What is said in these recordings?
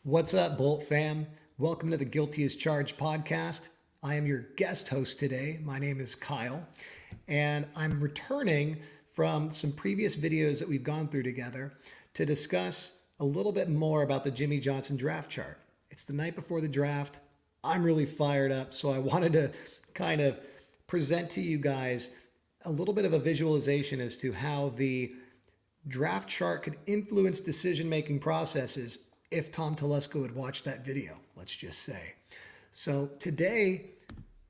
What's up, Bolt fam? Welcome to the Guilty as Charged podcast. I am your guest host today. My name is Kyle, and I'm returning from some previous videos that we've gone through together to discuss a little bit more about the Jimmy Johnson draft chart. It's the night before the draft. I'm really fired up, so I wanted to kind of present to you guys a little bit of a visualization as to how the draft chart could influence decision-making processes if Tom Telesco had watched that video, let's just say. So today,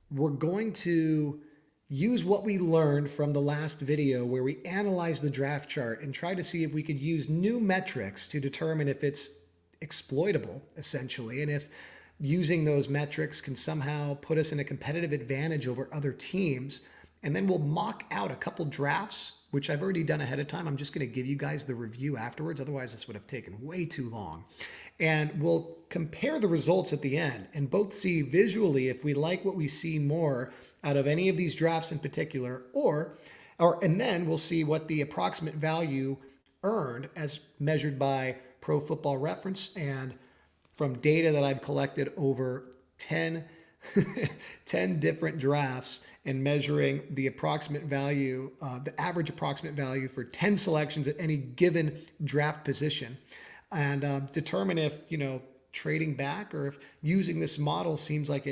we're going to use what we learned from the last video where we analyzed the draft chart and try to see if we could use new metrics to determine if it's exploitable, essentially, and if using those metrics can somehow put us in a competitive advantage over other teams. And then we'll mock out a couple drafts, which I've already done ahead of time. I'm just going to give you guys the review afterwards. Otherwise, this would have taken way too long. And we'll compare the results at the end and both see visually if we like what we see more out of any of these drafts in particular, and then we'll see what the approximate value earned as measured by Pro Football Reference and from data that I've collected over 10 different drafts and measuring the approximate value, the average approximate value for 10 selections at any given draft position, and determine if, trading back or if using this model seems like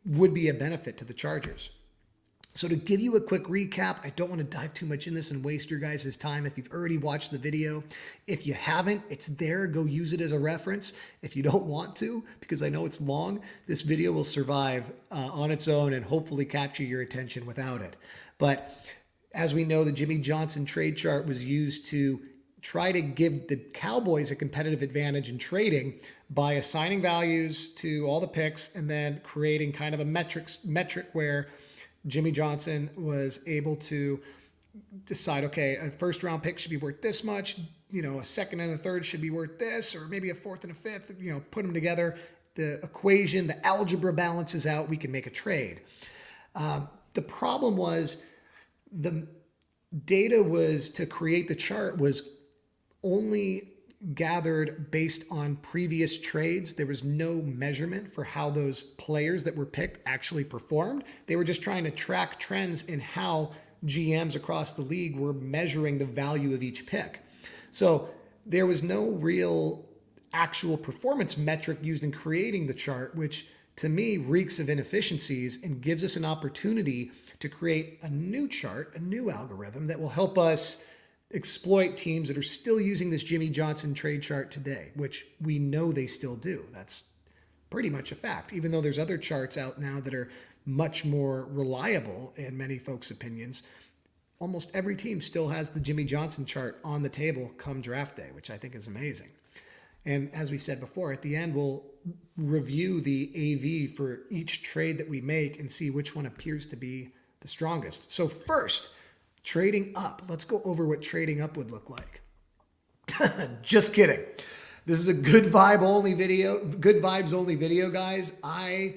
would be a benefit to the Chargers. So to give you a quick recap, I don't want to dive too much in this and waste your guys' time if you've already watched the video. If you haven't, it's there. Go use it as a reference. If you don't want to, because I know it's long, this video will survive on its own and hopefully capture your attention without it. But as we know, the Jimmy Johnson trade chart was used to try to give the Cowboys a competitive advantage in trading by assigning values to all the picks and then creating kind of a metric where Jimmy Johnson was able to decide, okay, a first round pick should be worth this much, a second and a third should be worth this, or maybe a fourth and a fifth, put them together. The equation, the algebra balances out, we can make a trade. The problem was the data was to create the chart was only gathered based on previous trades. There was no measurement for how those players that were picked actually performed. They were just trying to track trends in how GMs across the league were measuring the value of each pick. So there was no real actual performance metric used in creating the chart, which to me reeks of inefficiencies and gives us an opportunity to create a new chart, a new algorithm that will help us exploit teams that are still using this Jimmy Johnson trade chart today, which we know they still do. That's pretty much a fact, even though there's other charts out now that are much more reliable in many folks' opinions. Almost every team still has the Jimmy Johnson chart on the table come draft day, which I think is amazing. And as we said before, at the end, we'll review the AV for each trade that we make and see which one appears to be the strongest. So first, trading up. Let's go over what trading up would look like. Just kidding. This is a good vibes only video, guys. I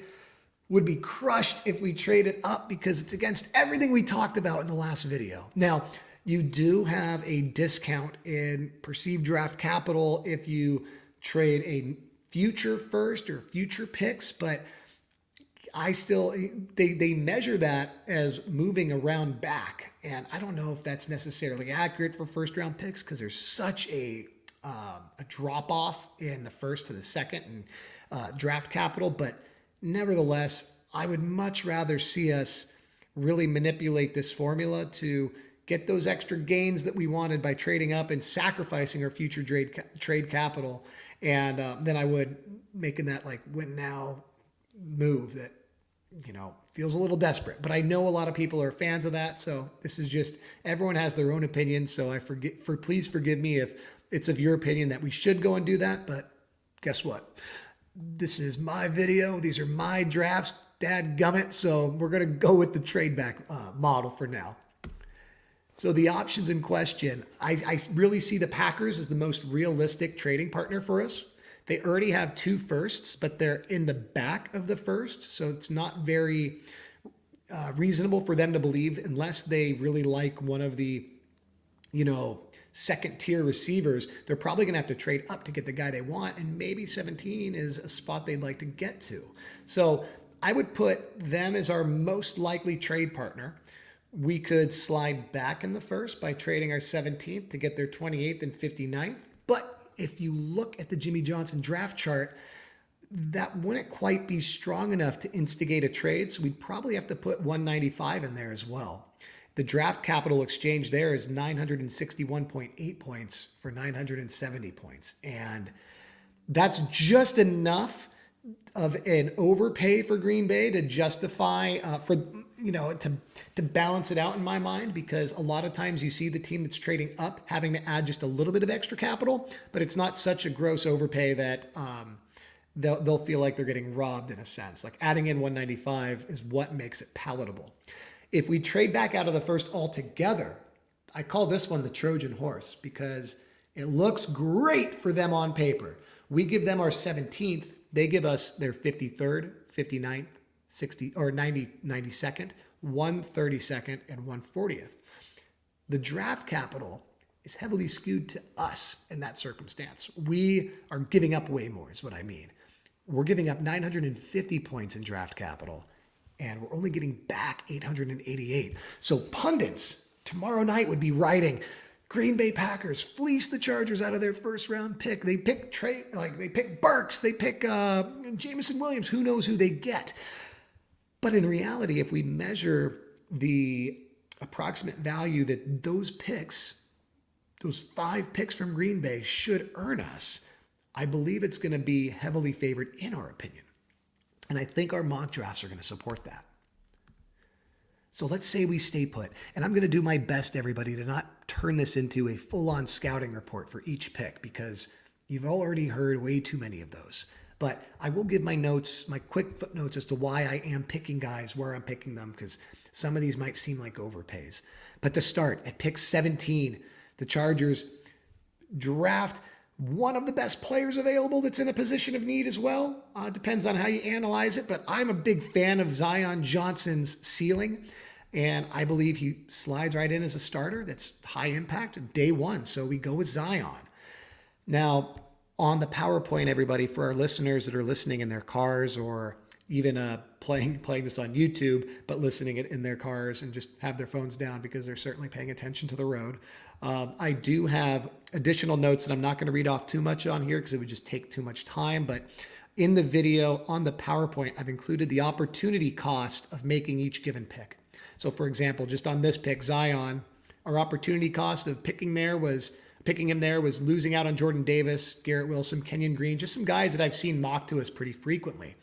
would be crushed if we traded up because it's against everything we talked about in the last video. Now, you do have a discount in perceived draft capital if you trade a future first or future picks, but they measure that as moving around back. And I don't know if that's necessarily accurate for first round picks because there's such a drop off in the first to the second and draft capital. But nevertheless, I would much rather see us really manipulate this formula to get those extra gains that we wanted by trading up and sacrificing our future trade capital. And then I would making that like win now move that feels a little desperate, but I know a lot of people are fans of that. So this is just, everyone has their own opinion. So please forgive me if it's of your opinion that we should go and do that. But guess what? This is my video. These are my drafts, dadgummit. So we're going to go with the trade back model for now. So the options in question, I really see the Packers as the most realistic trading partner for us. They already have 2 firsts, but they're in the back of the first. So it's not very reasonable for them to believe unless they really like one of the second tier receivers, they're probably going to have to trade up to get the guy they want. And maybe 17 is a spot they'd like to get to. So I would put them as our most likely trade partner. We could slide back in the first by trading our 17th to get their 28th and 59th. But if you look at the Jimmy Johnson draft chart, that wouldn't quite be strong enough to instigate a trade. So we'd probably have to put 195 in there as well. The draft capital exchange there is 961.8 points for 970 points. And that's just enough of an overpay for Green Bay to justify to balance it out in my mind, because a lot of times you see the team that's trading up having to add just a little bit of extra capital, but it's not such a gross overpay that they'll feel like they're getting robbed in a sense. Like adding in 195 is what makes it palatable. If we trade back out of the first altogether, I call this one the Trojan horse because it looks great for them on paper. We give them our 17th. They give us their 53rd, 59th, 60 or 92nd, 132nd, and 140th. The draft capital is heavily skewed to us in that circumstance. We are giving up way more is what I mean. We're giving up 950 points in draft capital, and we're only getting back 888. So pundits tomorrow night would be writing, Green Bay Packers fleece the Chargers out of their first round pick. They pick they pick Burks, they pick Jameson Williams. Who knows who they get? But in reality, if we measure the approximate value that those picks, those 5 picks from Green Bay should earn us, I believe it's going to be heavily favored in our opinion. And I think our mock drafts are going to support that. So let's say we stay put, and I'm going to do my best, everybody, to not turn this into a full-on scouting report for each pick because you've already heard way too many of those. But I will give my notes, my quick footnotes as to why I am picking guys, where I'm picking them, because some of these might seem like overpays. But to start, at pick 17, the Chargers draft one of the best players available that's in a position of need as well. Depends on how you analyze it, but I'm a big fan of Zion Johnson's ceiling. And I believe he slides right in as a starter. That's high impact day one. So we go with Zion. Now, on the PowerPoint, everybody, for our listeners that are listening in their cars or even playing this on YouTube, but listening it in their cars and just have their phones down because they're certainly paying attention to the road. I do have additional notes that I'm not going to read off too much on here because it would just take too much time. But in the video on the PowerPoint, I've included the opportunity cost of making each given pick. So for example, just on this pick, Zion, our opportunity cost of picking him there was losing out on Jordan Davis, Garrett Wilson, Kenyon Green, just some guys that I've seen mocked to us pretty frequently.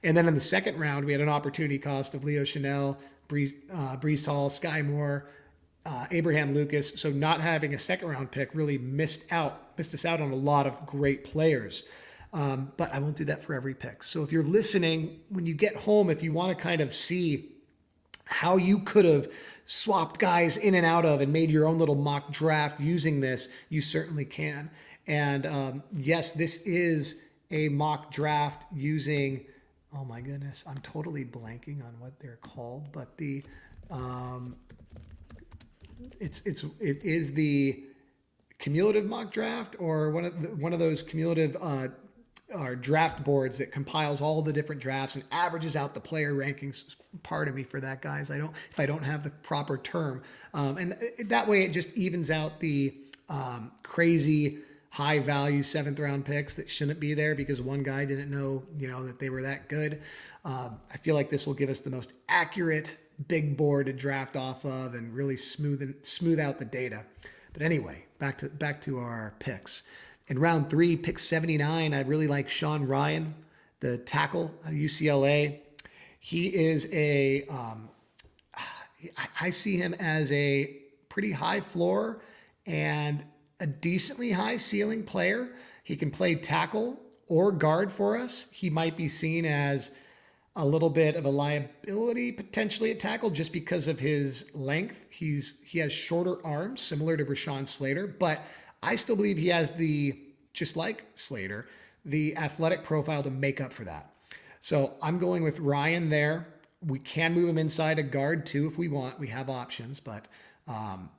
And then in the second round, we had an opportunity cost of Leo Chanel, Breece Hall, Sky Moore, Abraham Lucas. So not having a second round pick really missed us out on a lot of great players. But I won't do that for every pick. So if you're listening, when you get home, if you want to kind of see how you could have swapped guys in and out of and made your own little mock draft using this, you certainly can. And yes, this is a mock draft using, oh my goodness, I'm totally blanking on what they're called, but it is the cumulative mock draft, or one of those cumulative draft boards that compiles all the different drafts and averages out the player rankings. Pardon me for that, guys. If I don't have the proper term, and that way it just evens out the crazy high value 7th round picks that shouldn't be there because one guy didn't know, that they were that good. I feel like this will give us the most accurate big board to draft off of and really smooth out the data. But anyway, back to our picks. In round 3, pick 79, I really like Sean Ryan, the tackle out of UCLA. He is I see him as a pretty high floor and a decently high ceiling player. He can play tackle or guard for us. He might be seen as a little bit of a liability potentially at tackle just because of his length. He has shorter arms, similar to Rashawn Slater, but I still believe he has just like Slater, the athletic profile to make up for that. So I'm going with Ryan there. We can move him inside a guard too if we want. We have options, but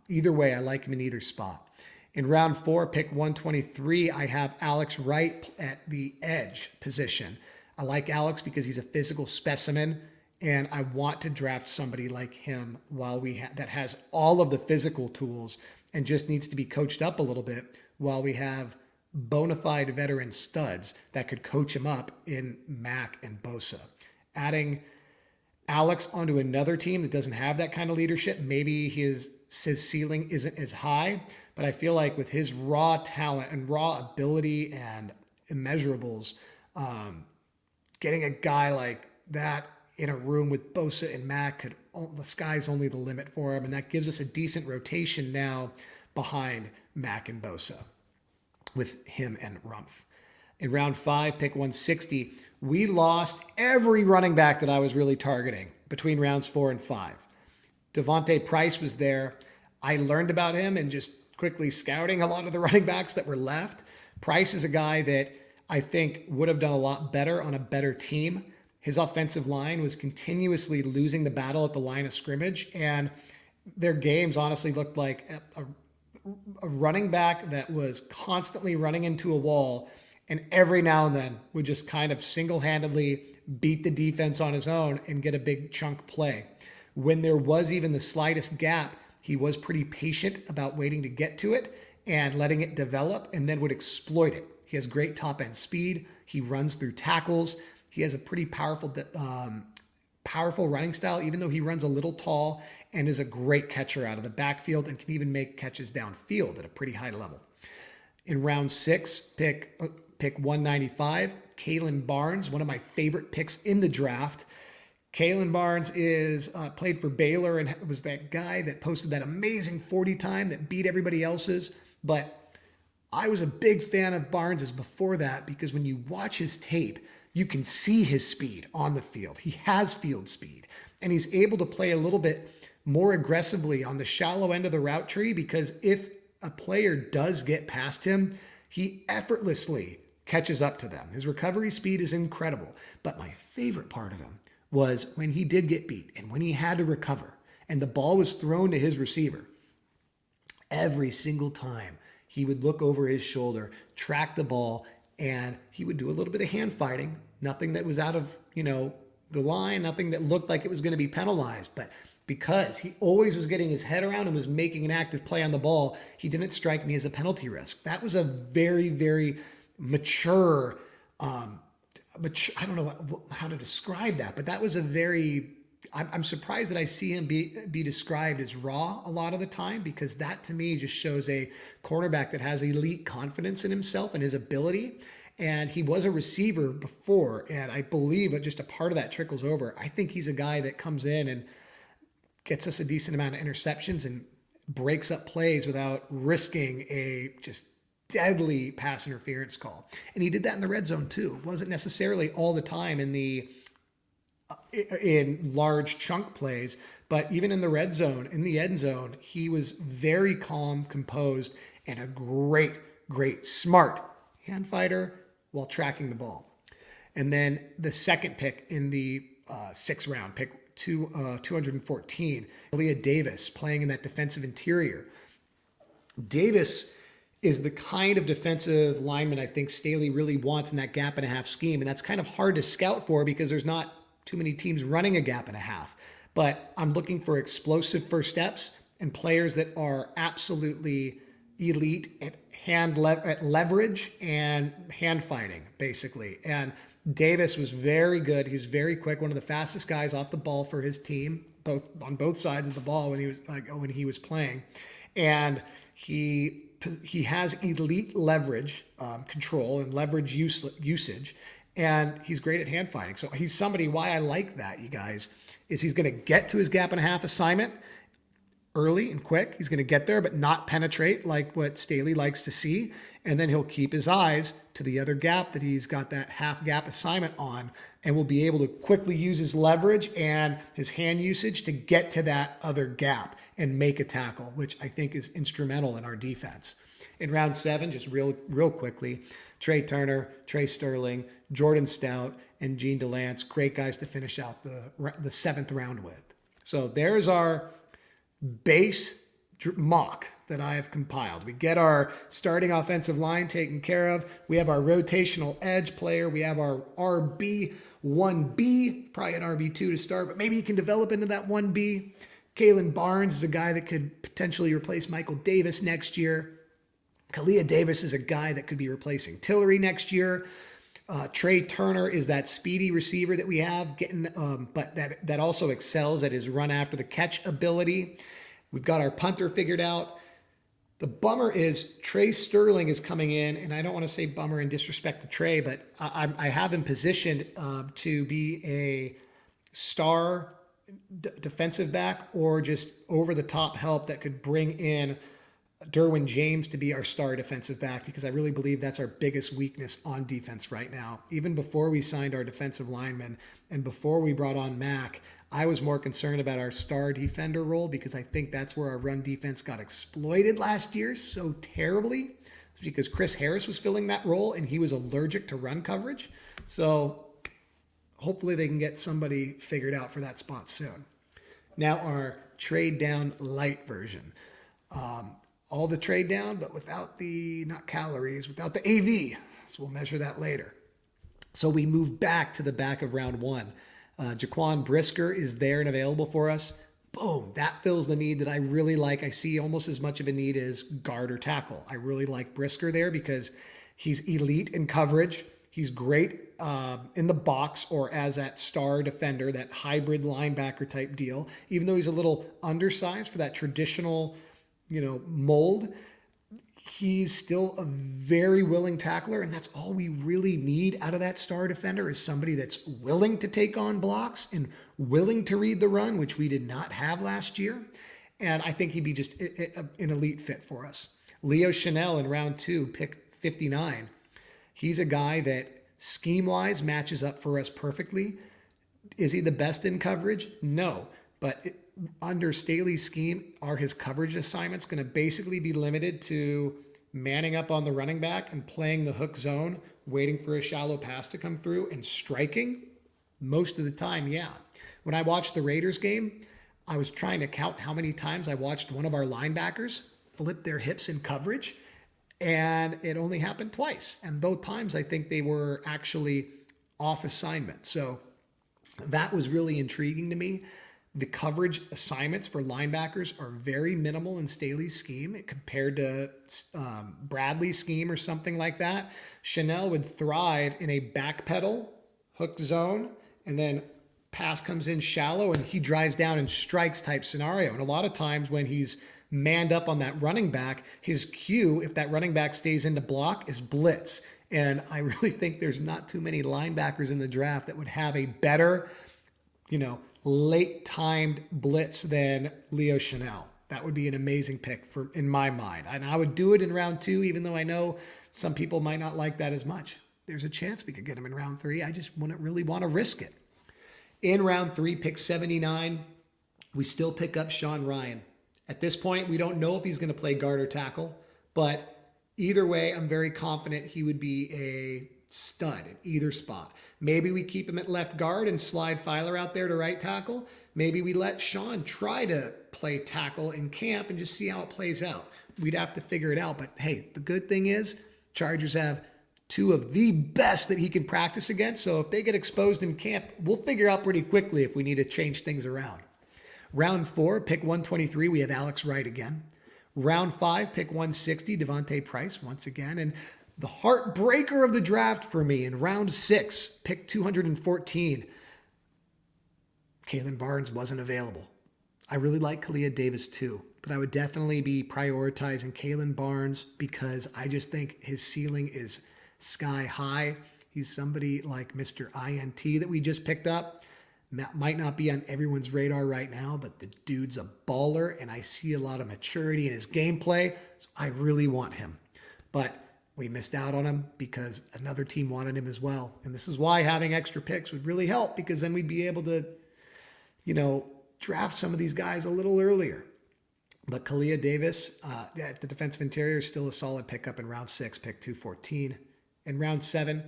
either way, I like him in either spot. In round 4, pick 123, I have Alex Wright at the edge position. I like Alex because he's a physical specimen, and I want to draft somebody like him that has all of the physical tools and just needs to be coached up a little bit, while we have bona fide veteran studs that could coach him up in Mac and Bosa. Adding Alex onto another team that doesn't have that kind of leadership, maybe his ceiling isn't as high, but I feel like with his raw talent and raw ability and immeasurables, getting a guy like that in a room with Bosa and Mac the sky's only the limit for him, and that gives us a decent rotation now behind Mac and Bosa with him and Rumpf. In round 5, pick 160, we lost every running back that I was really targeting between rounds 4 and 5. Devontae Price was there. I learned about him and just quickly scouting a lot of the running backs that were left. Price is a guy that I think would have done a lot better on a better team. His offensive line was continuously losing the battle at the line of scrimmage, and their games honestly looked like a running back that was constantly running into a wall, and every now and then would just kind of single-handedly beat the defense on his own and get a big chunk play. When there was even the slightest gap, he was pretty patient about waiting to get to it and letting it develop, and then would exploit it. He has great top-end speed. He runs through tackles. He has a pretty powerful running style, even though he runs a little tall, and is a great catcher out of the backfield and can even make catches downfield at a pretty high level. In round 6, pick 195, Kalen Barnes, one of my favorite picks in the draft. Kalen Barnes played for Baylor and was that guy that posted that amazing 40 time that beat everybody else's. But I was a big fan of Barnes's before that, because when you watch his tape, you can see his speed on the field. He has field speed, and he's able to play a little bit more aggressively on the shallow end of the route tree, because if a player does get past him, he effortlessly catches up to them. His recovery speed is incredible. But my favorite part of him was when he did get beat and when he had to recover and the ball was thrown to his receiver. Every single time he would look over his shoulder, track the ball, and he would do a little bit of hand fighting. Nothing that was out of, the line, nothing that looked like it was going to be penalized. But because he always was getting his head around and was making an active play on the ball, he didn't strike me as a penalty risk. That was a very, very mature, I don't know how to describe that, but that was I'm surprised that I see him be described as raw a lot of the time, because that to me just shows a cornerback that has elite confidence in himself and his ability. And he was a receiver before, and I believe just a part of that trickles over. I think he's a guy that comes in and gets us a decent amount of interceptions and breaks up plays without risking a just deadly pass interference call. And he did that in the red zone too. It wasn't necessarily all the time in large chunk plays, but even in the red zone, in the end zone, he was very calm, composed, and a great, smart hand fighter while tracking the ball. And then the second pick in the 6th round, pick 214, Leah Davis, playing in that defensive interior. Davis is the kind of defensive lineman I think Staley really wants in that gap and a half scheme. And that's kind of hard to scout for because there's not too many teams running a gap and a half. But I'm looking for explosive first steps and players that are absolutely elite at at leverage and hand fighting, basically. And Davis was very good. He was very quick, one of the fastest guys off the ball for his team, on both sides of the ball when he was playing. And he has elite leverage control and leverage usage, and he's great at hand fighting. So he's somebody, why I like that, you guys, is he's going to get to his gap and a half assignment early and quick. He's going to get there, but not penetrate like what Staley likes to see. And then he'll keep his eyes to the other gap that he's got that half gap assignment on, and will be able to quickly use his leverage and his hand usage to get to that other gap and make a tackle, which I think is instrumental in our defense. In round 7, just real quickly, Trey Turner, Trey Sterling, Jordan Stout, and Gene DeLance, great guys to finish out the 7th round with. So there's our base mock that I have compiled. We get our starting offensive line taken care of. We have our rotational edge player. We have our RB 1B, probably an RB2 to start, but maybe he can develop into that 1B. Kalen Barnes is a guy that could potentially replace Michael Davis next year. Kalia Davis is a guy that could be replacing Tillery next year. Trey Turner is that speedy receiver that we have, but that also excels at his run after the catch ability. We've got our punter figured out. The bummer is Trey Sterling is coming in, and I don't want to say bummer in disrespect to Trey, but I have him positioned to be a star defensive back or just over-the-top help that could bring in Derwin James to be our star defensive back, because I really believe that's our biggest weakness on defense right now. Even before we signed our defensive lineman and before we brought on Mack, I was more concerned about our star defender role, because I think that's where our run defense got exploited last year so terribly, because Chris Harris was filling that role and he was allergic to run coverage. So hopefully they can get somebody figured out for that spot soon. Now our trade down light version. All the trade down, but without the, not calories, without the AV. So we'll measure that later. So we move back to the back of round 1. Jaquan Brisker is there and available for us. Boom, that fills the need that I really like. I see almost as much of a need as guard or tackle. I really like Brisker there because he's elite in coverage. He's great in the box or as that star defender, that hybrid linebacker type deal. Even though he's a little undersized for that traditional, mold, he's still a very willing tackler, and that's all we really need out of that star defender is somebody that's willing to take on blocks and willing to read the run, which we did not have last year. And I think he'd be just an elite fit for us. Leo Chanel in round 2, pick 59. He's a guy that scheme-wise matches up for us perfectly. Is he the best in coverage? No, but under Staley's scheme, are his coverage assignments going to basically be limited to manning up on the running back and playing the hook zone, waiting for a shallow pass to come through and striking? Most of the time, yeah. When I watched the Raiders game, I was trying to count how many times I watched one of our linebackers flip their hips in coverage, and it only happened twice. And both times I think they were actually off assignment. So that was really intriguing to me. The coverage assignments for linebackers are very minimal in Staley's scheme compared to Bradley's scheme or something like that. Chanel would thrive in a backpedal, hook zone, and then pass comes in shallow and he drives down and strikes type scenario. And a lot of times when he's manned up on that running back, his cue, if that running back stays in the block, is blitz. And I really think there's not too many linebackers in the draft that would have a better, late timed blitz than Leo Chanel. That would be an amazing pick in my mind. And I would do it in round 2, even though I know some people might not like that as much. There's a chance we could get him in round 3. I just wouldn't really want to risk it. In round 3, pick 79, we still pick up Sean Ryan. At this point, we don't know if he's going to play guard or tackle, but either way, I'm very confident he would be a stud at either spot. Maybe we keep him at left guard and slide Filer out there to right tackle. Maybe we let Sean try to play tackle in camp and just see how it plays out. We'd have to figure it out. But hey, the good thing is Chargers have 2 of the best that he can practice against. So if they get exposed in camp, we'll figure out pretty quickly if we need to change things around. Round 4, pick 123, we have Alex Wright again. Round 5, pick 160, Devontae Price once again. And the heartbreaker of the draft for me in round 6, pick 214, Kalen Barnes wasn't available. I really like Kalia Davis too, but I would definitely be prioritizing Kalen Barnes because I just think his ceiling is sky high. He's somebody like Mr. INT that we just picked up. Might not be on everyone's radar right now, but the dude's a baller, and I see a lot of maturity in his gameplay, so I really want him. But we missed out on him because another team wanted him as well. And this is why having extra picks would really help, because then we'd be able to, draft some of these guys a little earlier. But Kalia Davis at the defensive interior is still a solid pickup in round 6, pick 214. In round 7,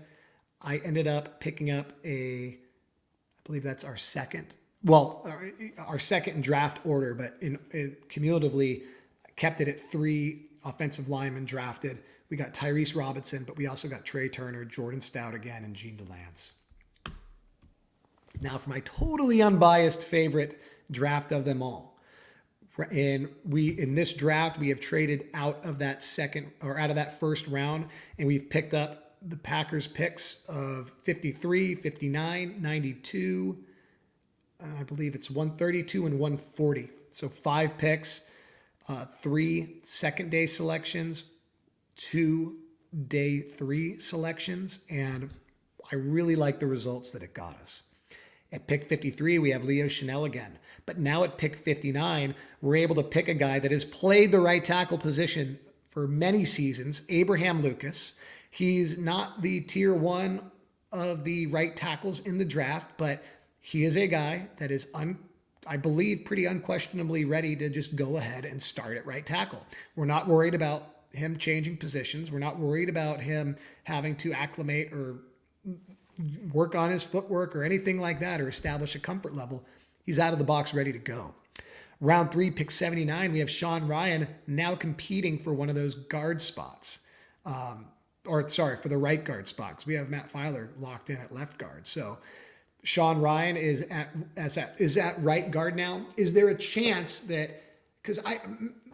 I ended up picking up I believe that's our second. Well, our second in draft order, but in cumulatively kept it at 3 offensive linemen drafted. We got Tyrese Robinson, but we also got Trey Turner, Jordan Stout again, and Gene DeLance. Now for my totally unbiased favorite draft of them all. And in this draft, we have traded out of that first round, and we've picked up the Packers picks of 53, 59, 92, I believe it's 132 and 140. So 5 picks, 3 second day selections, 2 day 3 selections, and I really like the results that it got us. At pick 53, we have Leo Chanel again. But now at pick 59, we're able to pick a guy that has played the right tackle position for many seasons, Abraham Lucas. He's not the tier 1 of the right tackles in the draft, but he is a guy that is, I believe, pretty unquestionably ready to just go ahead and start at right tackle. We're not worried about him changing positions. We're not worried about him having to acclimate or work on his footwork or anything like that, or establish a comfort level. He's out of the box, ready to go. Round 3, pick 79, we have Sean Ryan now competing for one of those guard spots. For the right guard spot, because we have Matt Filer locked in at left guard. So Sean Ryan is at right guard now. Is there a chance that, because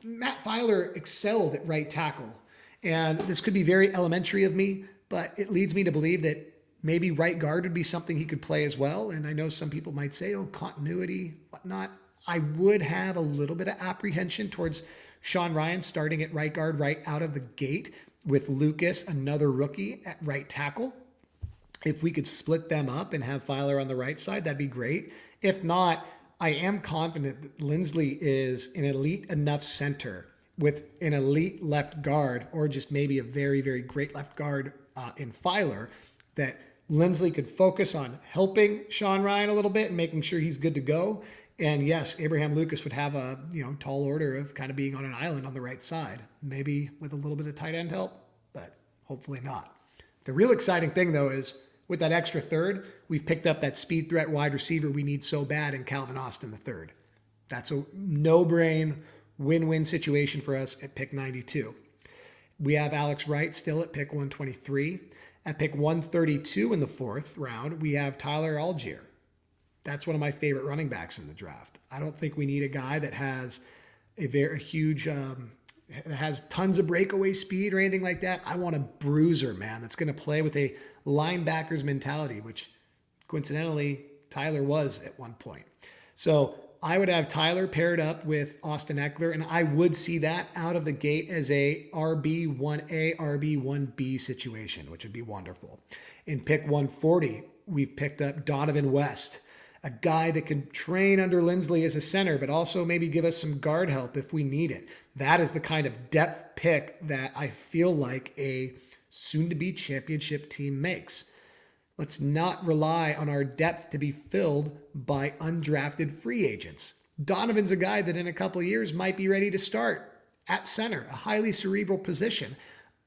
Matt Filer excelled at right tackle, and this could be very elementary of me, but it leads me to believe that maybe right guard would be something he could play as well. And I know some people might say, oh, continuity, whatnot. I would have a little bit of apprehension towards Sean Ryan starting at right guard right out of the gate with Lucas, another rookie, at right tackle. If we could split them up and have Filer on the right side, that'd be great. If not, I am confident that Lindsley is an elite enough center with an elite left guard, or just maybe a very, very great left guard in Filer, that Lindsley could focus on helping Sean Ryan a little bit and making sure he's good to go. And yes, Abraham Lucas would have a tall order of kind of being on an island on the right side, maybe with a little bit of tight end help, but hopefully not. The real exciting thing, though, is with that extra third, we've picked up that speed threat wide receiver we need so bad in Calvin Austin III. That's a no-brain, win-win situation for us at pick 92. We have Alex Wright still at pick 123. At pick 132 in the 4th round, we have Tyler Algier. That's one of my favorite running backs in the draft. I don't think we need a guy that has a very huge, has tons of breakaway speed or anything like that. I want a bruiser, man, that's going to play with a linebacker's mentality, which coincidentally Tyler was at one point. So I would have Tyler paired up with Austin Eckler, and I would see that out of the gate as a RB1A, RB1B situation, which would be wonderful. In pick 140, we've picked up Donovan West, a guy that could train under Lindsley as a center, but also maybe give us some guard help if we need it. That is the kind of depth pick that I feel like a soon-to-be championship team makes. Let's not rely on our depth to be filled by undrafted free agents. Donovan's a guy that in a couple of years might be ready to start at center, a highly cerebral position.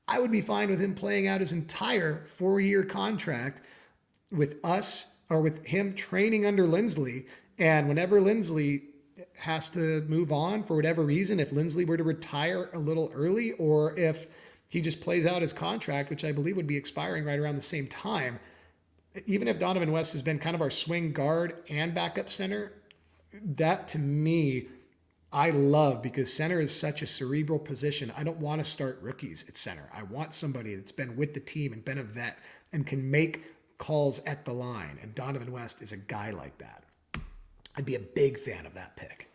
I would be fine with him playing out his entire 4-year contract with us, or with him training under Lindsley. And whenever Lindsley has to move on for whatever reason, if Lindsley were to retire a little early, or if he just plays out his contract, which I believe would be expiring right around the same time, even if Donovan West has been kind of our swing guard and backup center, that to me, I love, because center is such a cerebral position. I don't want to start rookies at center. I want somebody that's been with the team and been a vet and can make calls at the line. And Donovan West is a guy like that. I'd be a big fan of that pick.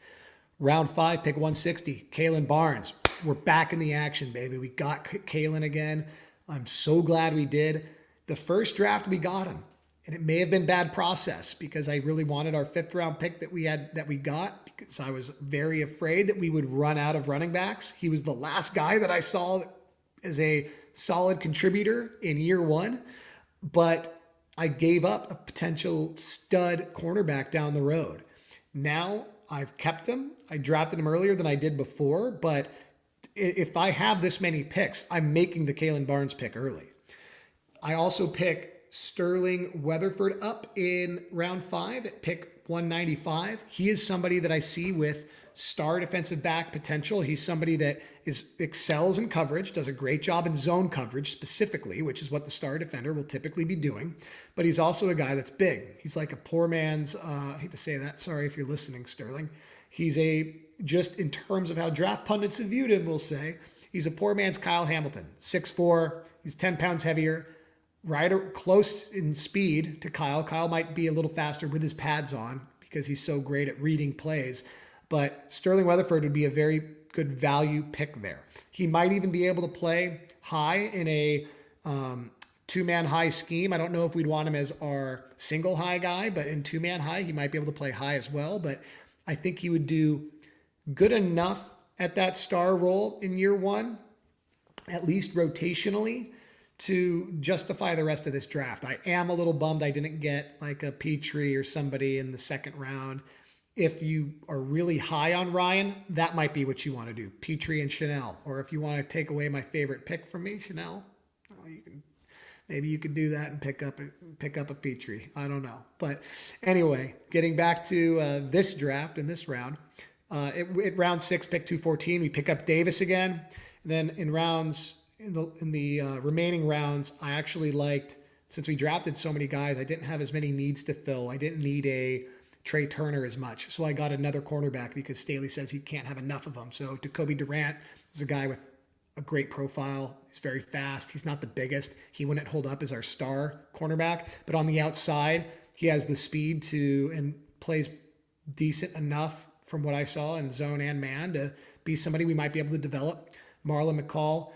Round 5, pick 160, Kalen Barnes. We're back in the action, baby. We got Kalen again. I'm so glad we did. The first draft, we got him. And it may have been bad process, because I really wanted our 5th round pick that we got, because I was very afraid that we would run out of running backs. He was the last guy that I saw as a solid contributor in year 1, but I gave up a potential stud cornerback down the road. Now I've kept him. I drafted him earlier than I did before, but if I have this many picks, I'm making the Kalen Barnes pick early. I also pick Sterling Weatherford up in round 5 at pick 195. He is somebody that I see with star defensive back potential. He's somebody that excels in coverage, does a great job in zone coverage specifically, which is what the star defender will typically be doing. But he's also a guy that's big. He's like a poor man's, I hate to say that, sorry if you're listening, Sterling. He's just in terms of how draft pundits have viewed him, we'll say, he's a poor man's Kyle Hamilton. 6'4", he's 10 pounds heavier, close in speed to Kyle. Kyle might be a little faster with his pads on because he's so great at reading plays. But Sterling Weatherford would be a very good value pick there. He might even be able to play high in a two-man high scheme. I don't know if we'd want him as our single high guy, but in two-man high, he might be able to play high as well. But I think he would do good enough at that star role in year 1, at least rotationally, to justify the rest of this draft. I am a little bummed I didn't get like a Petrie or somebody in the second round. If you are really high on Ryan, that might be what you want to do. Petrie and Chanel. Or if you want to take away my favorite pick from me, Chanel, well, maybe you could do that and pick up a Petrie. I don't know. But anyway, getting back to this draft in this round, at round 6, pick 214, we pick up Davis again. And then in the remaining rounds, I actually liked, since we drafted so many guys, I didn't have as many needs to fill. I didn't need a Trey Turner as much. So I got another cornerback because Staley says he can't have enough of them. So Jacoby Durant is a guy with a great profile. He's very fast. He's not the biggest. He wouldn't hold up as our star cornerback, but on the outside, he has the speed and plays decent enough from what I saw in zone and man to be somebody we might be able to develop. Marlon McCall,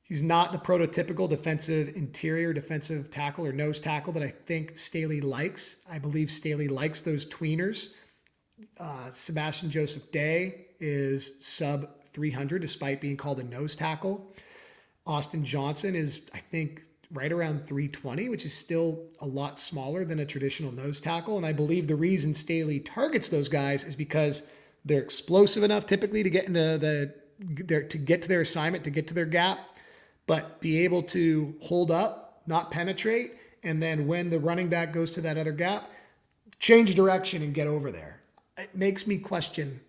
he's not the prototypical defensive tackle or nose tackle that I think Staley likes. I believe Staley likes those tweeners. Sebastian Joseph Day is sub 300 despite being called a nose tackle. Austin Johnson is, I think, right around 320, which is still a lot smaller than a traditional nose tackle. And I believe the reason Staley targets those guys is because they're explosive enough typically to get into to get to their assignment, to get to their gap, but be able to hold up, not penetrate, and then when the running back goes to that other gap, change direction and get over there. It makes me question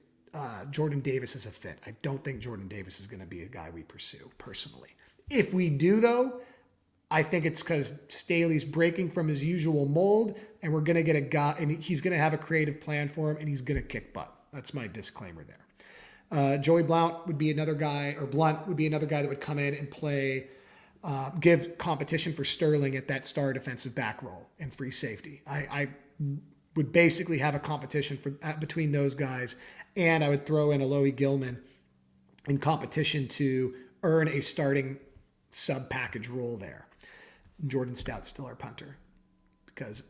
Jordan Davis as a fit. I don't think Jordan Davis is going to be a guy we pursue personally. If we do, though, I think it's because Staley's breaking from his usual mold, and we're going to get a guy, and he's going to have a creative plan for him, and he's going to kick butt. That's my disclaimer there. Joey Blount would be another guy, or Blunt would be another guy that would come in and play, give competition for Sterling at that star defensive back role and free safety. I would basically have a competition between those guys, and I would throw in Alohi Gilman in competition to earn a starting sub-package role there. Jordan Stout's still our punter because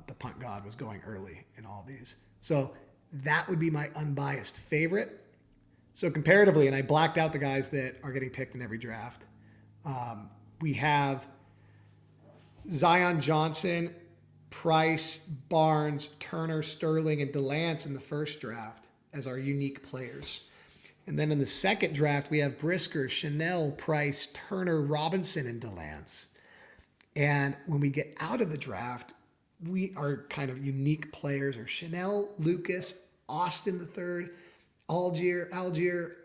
the punt god was going early in all these. So that would be my unbiased favorite. So comparatively, and I blacked out the guys that are getting picked in every draft, we have Zion Johnson, Price, Barnes, Turner, Sterling, and DeLance in the first draft as our unique players. And then in the second draft, we have Brisker, Chanel, Price, Turner, Robinson, and DeLance. And when we get out of the draft, we are kind of unique players are Chanel, Lucas, Austin III, Algier,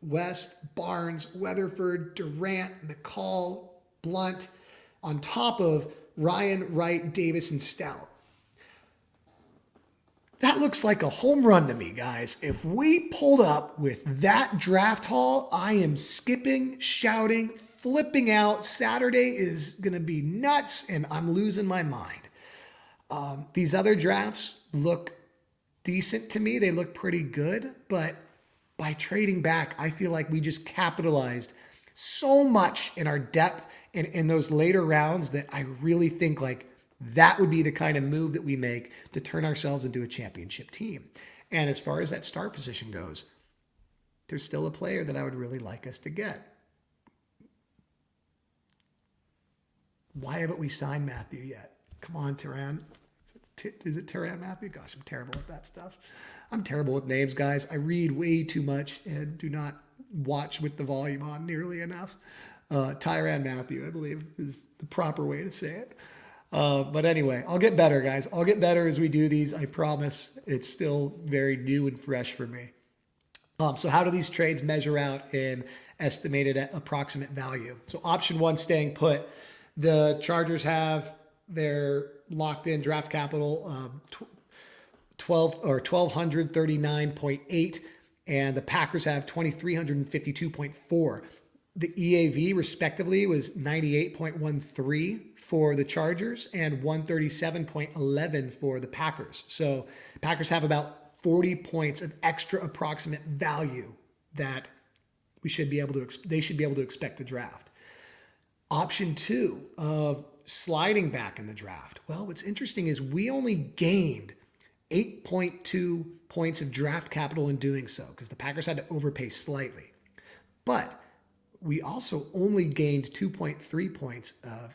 West, Barnes, Weatherford, Durant, McCall, Blunt, on top of Ryan, Wright, Davis, and Stout. That looks like a home run to me, guys. If we pulled up with that draft haul, I am skipping, shouting, flipping out. Saturday is going to be nuts, and I'm losing my mind. These other drafts look decent to me. They look pretty good, but by trading back, I feel like we just capitalized so much in our depth and in those later rounds that I really think like that would be the kind of move that we make to turn ourselves into a championship team. And as far as that star position goes, there's still a player that I would really like us to get. Why haven't we signed Matthew yet? Come on, Turan. Is it Tyrann Mathieu? Gosh, I'm terrible at that stuff. I'm terrible with names, guys. I read way too much and do not watch with the volume on nearly enough. Tyrann Mathieu, I believe, is the proper way to say it. But anyway, I'll get better, guys. I'll get better as we do these. I promise. It's still very new and fresh for me. So how do these trades measure out in estimated approximate value? So option one, staying put. The Chargers have their locked in draft capital 1,239.8, and the Packers have 2,352.4. The EAV respectively was 98.13 for the Chargers and 137.11 for the Packers. So Packers have about 40 points of extra approximate value that they should be able to expect to draft. Option two of sliding back in the draft. Well, what's interesting is we only gained 8.2 points of draft capital in doing so because the Packers had to overpay slightly. But we also only gained 2.3 points of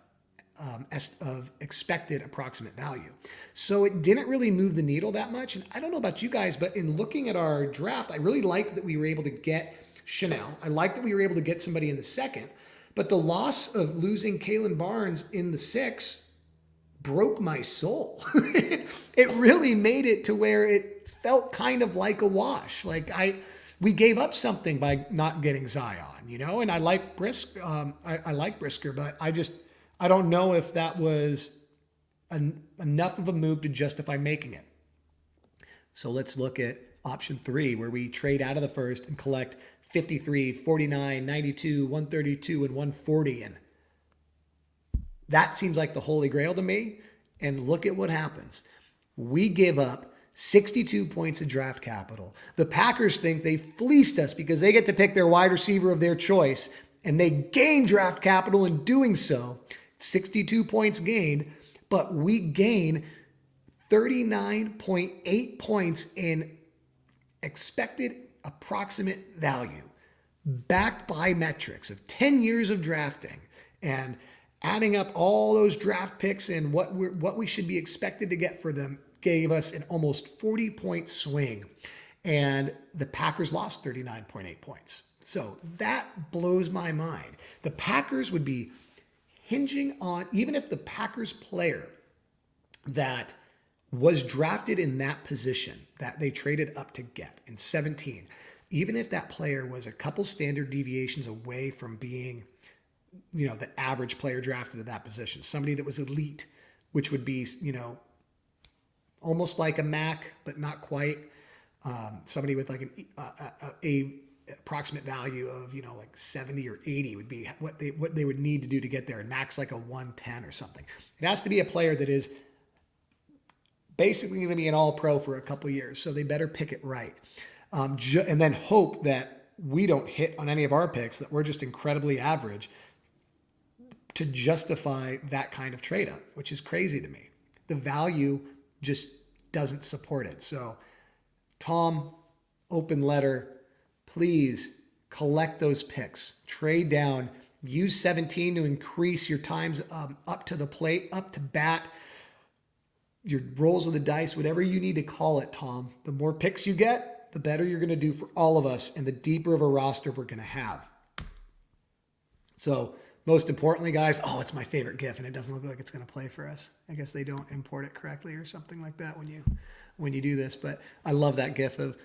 expected approximate value. So it didn't really move the needle that much. And I don't know about you guys, but in looking at our draft, I really liked that we were able to get Chanel. I liked that we were able to get somebody in the second. But the loss of losing Kalen Barnes in the 6 broke my soul. It really made it to where it felt kind of like a wash. We gave up something by not getting Zion, and I like I like Brisker, but I don't know if that was enough of a move to justify making it. So let's look at option 3, where we trade out of the first and collect 53, 49, 92, 132, and 140. And that seems like the holy grail to me. And look at what happens. We give up 62 points of draft capital. The Packers think they fleeced us because they get to pick their wide receiver of their choice, and they gain draft capital in doing so. 62 points gained, but we gain 39.8 points in expected approximate value, backed by metrics of 10 years of drafting and adding up all those draft picks and what we should be expected to get for them gave us an almost 40-point swing. And the Packers lost 39.8 points. So that blows my mind. The Packers would be hinging on, even if the Packers player that was drafted in that position that they traded up to get in 17, even if that player was a couple standard deviations away from being, the average player drafted at that position, somebody that was elite, which would be, almost like a Mac, but not quite, somebody with like a approximate value of, like 70 or 80 would be what they would need to do to get there. And Mac's like a 110 or something. It has to be a player that is basically going to be an all-pro for a couple years. So they better pick it right. And then hope that we don't hit on any of our picks, that we're just incredibly average to justify that kind of trade up, which is crazy to me. The value just doesn't support it. So Tom, open letter, please collect those picks, trade down, use 17 to increase your times up to the plate, up to bat, your rolls of the dice, whatever you need to call it, Tom. The more picks you get, the better you're going to do for all of us and the deeper of a roster we're going to have. So most importantly, guys, it's my favorite GIF, and it doesn't look like it's going to play for us. I guess they don't import it correctly or something like that when you do this. But I love that GIF of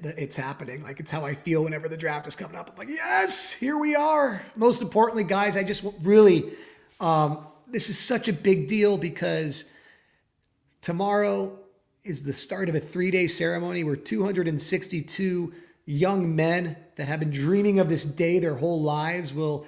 it's happening. Like, it's how I feel whenever the draft is coming up. I'm like, yes, here we are. Most importantly, guys, I just really, this is such a big deal because tomorrow is the start of a 3-day ceremony where 262 young men that have been dreaming of this day their whole lives will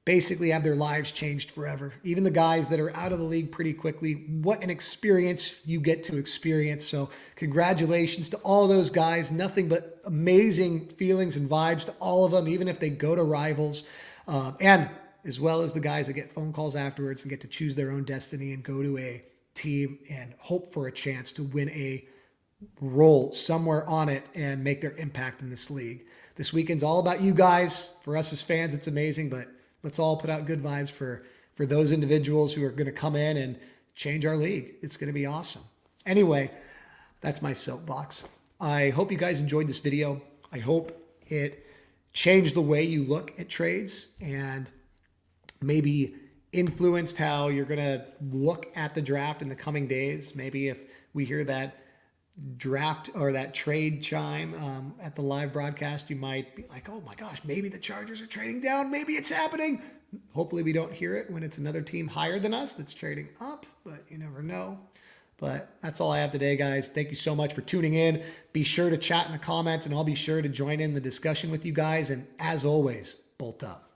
basically have their lives changed forever. Even the guys that are out of the league pretty quickly, what an experience you get to experience. So congratulations to all those guys. Nothing but amazing feelings and vibes to all of them, even if they go to rivals. And as well as the guys that get phone calls afterwards and get to choose their own destiny and go to a team and hope for a chance to win a role somewhere on it and make their impact in this league. This weekend's all about you guys. For us as fans, it's amazing, but let's all put out good vibes for those individuals who are going to come in and change our league. It's going to be awesome. Anyway, that's my soapbox. I hope you guys enjoyed this video. I hope it changed the way you look at trades and maybe influenced how you're going to look at the draft in the coming days. Maybe if we hear that draft or that trade chime at the live broadcast, you might be like, oh my gosh, maybe the Chargers are trading down. Maybe it's happening. Hopefully we don't hear it when it's another team higher than us that's trading up, but you never know. But that's all I have today, guys. Thank you so much for tuning in. Be sure to chat in the comments, and I'll be sure to join in the discussion with you guys. And as always, bolt up.